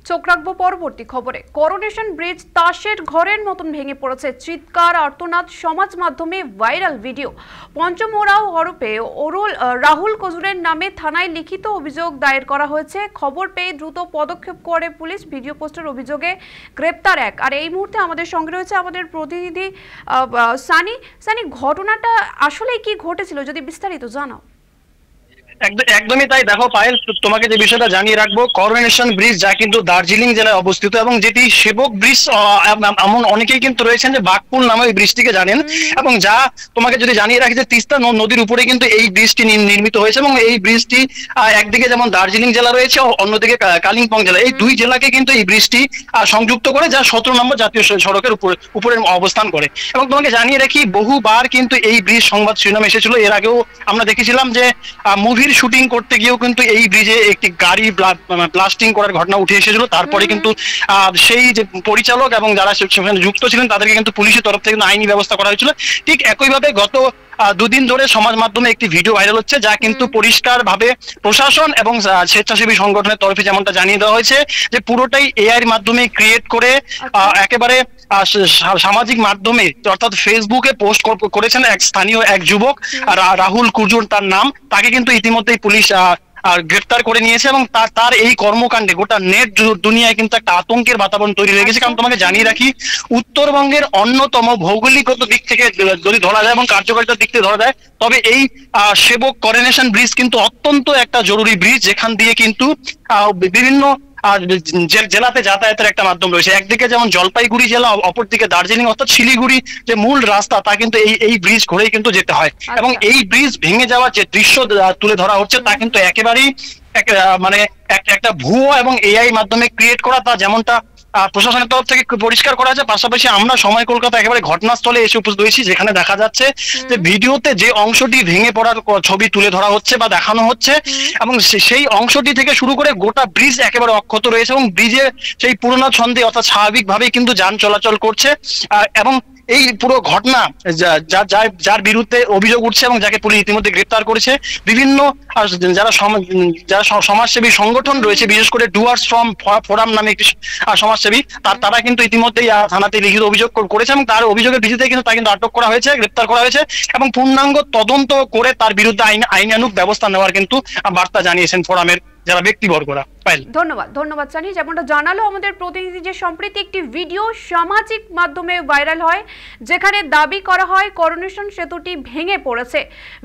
চোখ রাখবো পরবর্তী খবরে। করোনেশন ব্রিজ তাসের ঘরের মতন ভেঙে পড়েছে, চিৎকার আর্তনাদ, সমাজ মাধ্যমে ভাইরাল ভিডিও। পঞ্চমোড়াও হরপে রাহুল কজুরের নামে থানায় লিখিত অভিযোগ দায়ের করা হয়েছে। খবর পেয়ে দ্রুত পদক্ষেপ করে পুলিশ, ভিডিও পোস্টের অভিযোগে গ্রেপ্তার এক। আর এই মুহূর্তে আমাদের সঙ্গে রয়েছে আমাদের প্রতিনিধি সানি। ঘটনাটা আসলে কি ঘটেছিল, যদি বিস্তারিত জানাও। একদমই তাই। দেখো পায়েল, তোমাকে যে বিষয়টা জানিয়ে রাখবো, করোনেশন ব্রিজ যা কিন্তু দার্জিলিং জেলায় অবস্থিত এবং যেটি সেবক ব্রিজ, এমন অনেকেই কিন্তু রয়েছেন যে বাঘপুল নামে ওই ব্রিজটিকে জানেন। এবং যা তোমাকে যদি জানিয়ে রাখি যে তিস্তা নদীর উপরে কিন্তু এই ব্রিজটি নির্মিত হয়েছে এবং এই ব্রিজটি একদিকে যেমন দার্জিলিং জেলা রয়েছে, অন্যদিকে কালিম্পং জেলা, এই দুই জেলাকে কিন্তু এই ব্রিজটি সংযুক্ত করে, যা 17 নম্বর জাতীয় সড়কের উপরে অবস্থান করে। এবং তোমাকে জানিয়ে রাখি, বহুবার কিন্তু এই ব্রিজ সংবাদ শিরোনামে এসেছিল। এর আগেও আমরা দেখেছিলাম যে মুভির শুটিং করতে গিয়েও কিন্তু এই ব্রিজে একটি গাড়ি ব্লাস্টিং করার ঘটনা উঠে এসেছিল। তারপরে কিন্তু সেই যে পরিচালক এবং যারা সেখানে যুক্ত ছিলেন তাদেরকে কিন্তু পুলিশের তরফ থেকে আইনি ব্যবস্থা করা হয়েছিল। ঠিক একইভাবে গত দুদিন ধরে সমাজ মাধ্যমে একটি ভিডিও ভাইরাল হচ্ছে, যা কিন্তু পরিষ্কার ভাবে প্রশাসন এবং স্বেচ্ছাসেবী সংগঠনের তরফে যেমনটা জানিয়ে দেওয়া হয়েছে যে পুরোটাই এআই এর মাধ্যমে ক্রিয়েট করে একেবারে সামাজিক মাধ্যমে অর্থাৎ ফেসবুকে পোস্ট করেছেন এক স্থানীয় এক যুবক, রাহুল কুজুর তার নাম। তাকে কিন্তু ইতিমধ্যেই পুলিশ গ্রেফতার করে নিয়েছে এবং তার এই কর্মকাণ্ডে গোটা নেট দুনিয়ায় কিন্তু একটা আতঙ্কের বাতাবরণ তৈরি হয়ে গেছে। কারণ তোমাকে জানিয়ে রাখি, উত্তরবঙ্গের অন্যতম ভৌগোলিকগত দিক থেকে যদি ধরা যায় এবং কার্যকারিতার দিক থেকে ধরা যায়, তবে এই সেবক করোনেশন ব্রিজ কিন্তু অত্যন্ত একটা জরুরি ব্রিজ, যেখান দিয়ে কিন্তু বিভিন্ন জেলাতে যাতায়াতের একটা মাধ্যম রয়েছে। একদিকে যেমন জলপাইগুড়ি জেলা, অপরদিকে দার্জিলিং অর্থাৎ শিলিগুড়ি যে মূল রাস্তা, তা কিন্তু এই ব্রিজ ঘুরেই কিন্তু যেতে হয়। এবং এই ব্রিজ ভেঙে যাওয়ার যে দৃশ্য তুলে ধরা হচ্ছে তা কিন্তু একেবারেই মানে একটা ভুয়ো এবং এআই মাধ্যমে ক্রিয়েট করা, তা যেমনটা প্রশাসনের তরফ থেকে পরিষ্কার করা হয়েছে। পাশাপাশি আমরা সময় কলকাতা একেবারে ঘটনাস্থলে এসে উপস্থিত হয়েছি, যেখানে দেখা যাচ্ছে যে ভিডিওতে যে অংশটি ভেঙে পড়ার ছবি তুলে ধরা হচ্ছে বা দেখানো হচ্ছে, এবং সেই অংশটি থেকে শুরু করে গোটা ব্রিজ একেবারে অক্ষত রয়েছে এবং ব্রিজের সেই পুরোনো ছন্দে অর্থাৎ স্বাভাবিকভাবেই কিন্তু যান চলাচল করছে। এবং এই পুরো ঘটনা যার বিরুদ্ধে অভিযোগ উঠছে এবং যাকে পুলিশ ইতিমধ্যে গ্রেপ্তার করেছে, বিভিন্ন যারা সমাজসেবী সংগঠন রয়েছে, বিশেষ করে ডুয়ার্স ফোরাম নামে একটি সমাজসেবী, তারা কিন্তু ইতিমধ্যেই থানাতে লিখিত অভিযোগ করেছে এবং তার অভিযোগের ভিত্তিতে কিন্তু তাকে কিন্তু আটক করা হয়েছে, গ্রেপ্তার করা হয়েছে এবং পূর্ণাঙ্গ তদন্ত করে তার বিরুদ্ধে আইনানুগ ব্যবস্থা নেওয়ার কিন্তু বার্তা জানিয়েছেন ফোরামের যারা ব্যক্তিবর্গরা। ধন্যবাদ সানি। যেমনটা জানালো আমাদের প্রতিনিধি, যে সম্প্রতি একটি ভিডিও সামাজিক মাধ্যমে ভাইরাল হয়, যেখানে দাবি করা হয় করোনেশন সেতুটি ভেঙে পড়েছে।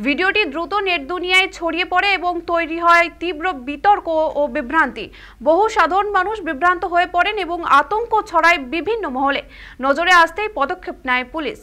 ভিডিওটি দ্রুত নেট দুনিয়ায় ছড়িয়ে পড়ে এবং তৈরি হয় তীব্র বিতর্ক ও বিভ্রান্তি। বহু সাধারণ মানুষ বিভ্রান্ত হয়ে পড়েন এবং আতঙ্ক ছড়ায় বিভিন্ন মহলে। নজরে আসতেই পদক্ষেপ নেয় পুলিশ।